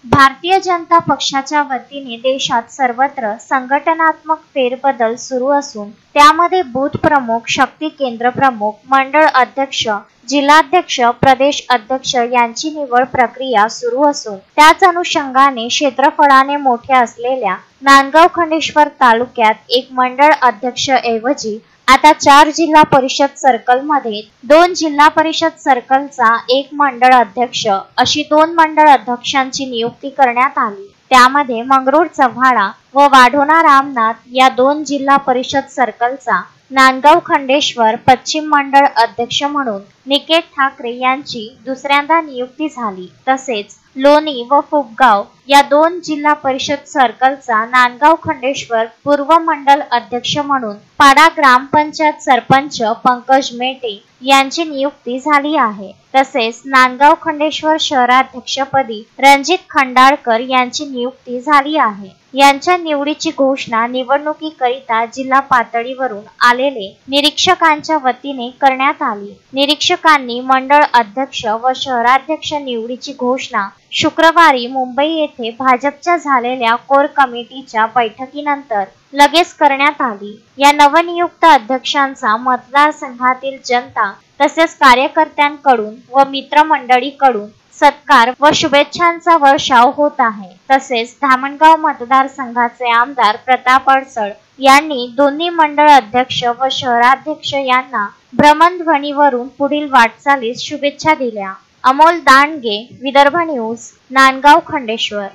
भारतीय जनता पक्षाच्या वतीने देशात सर्वत्र संघटनात्मक फेरबदल सुरू असून त्यामध्ये बूथ प्रमुख, शक्ती केंद्र प्रमुख, मंडळ अध्यक्ष, जिल्हाध्यक्ष, प्रदेश अध्यक्ष यांची निवड प्रक्रिया सुरू असून त्याच अनुषंगाने क्षेत्रफळाने मोठे असलेल्या नांदगाव खंडेश्वर तालुक्यात एक मंडळ अध्यक्ष ऐवजी आता 4 जिल्हा परिषद सर्कलमध्ये 2 जिल्हा परिषद सर्कलचा एक मंडळ अध्यक्ष अशी 2 मंडळ अध्यक्षांची नियुक्ती करण्यात आली। त्यामध्ये मंगरुळ चव्हाळा व वाढोणा रामनाथ या 2 जिल्हा परिषद सर्कलचा, नांदगाव खंडेश्वर पश्चिम मंडळ अध्यक्ष म्हणून निकेत ठाकरे यांची दुसऱ्यांदा नियुक्ती झाली। तसेच लोणी व फुगगाव या 2 जिल्हा परिषद सर्कलचा नांदगाव खंडेश्वर पूर्व मंडळ अध्यक्ष म्हणून पाडा ग्रामपंचायत सरपंच पंकज मेटे यांची नियुक्ती झाली आहे। तसेच नांदगाव खंडेश्वर शहराध्यक्षपदी रणजित खंडाळकर यांची नियुक्ती झाली आहे। यांच्या निवडीची घोषणा निवडणुकीकरिता जिल्हा पातळीवरून आलेले निरीक्षकांच्या वतीने करण्यात आली। निरीक्षकांनी मंडळ अध्यक्ष व शहराध्यक्ष निवडीची घोषणा शुक्रवारी मुंबई येथे भाजपच्या झालेल्या कोर कमिटीच्या बैठकीनंतर लगेच करण्यात आली। या नवनियुक्त अध्यक्षांचा मतदारसंघातील जनता तसेच कार्यकर्त्यांकडून व मित्रमंडळीकडून सत्कार व शुभेच्छांचा वर्षाव होत आहे। तसेच धामणगाव मतदारसंघाचे आमदार प्रताप अडसळ यांनी दोन्ही मंडळ अध्यक्ष व शहराध्यक्ष यांना भ्रमणध्वनीवरून पुढील वाटचालीस शुभेच्छा दिल्या। अमोल दांडगे, विदर्भ न्यूज, नांदगाव खंडेश्वर।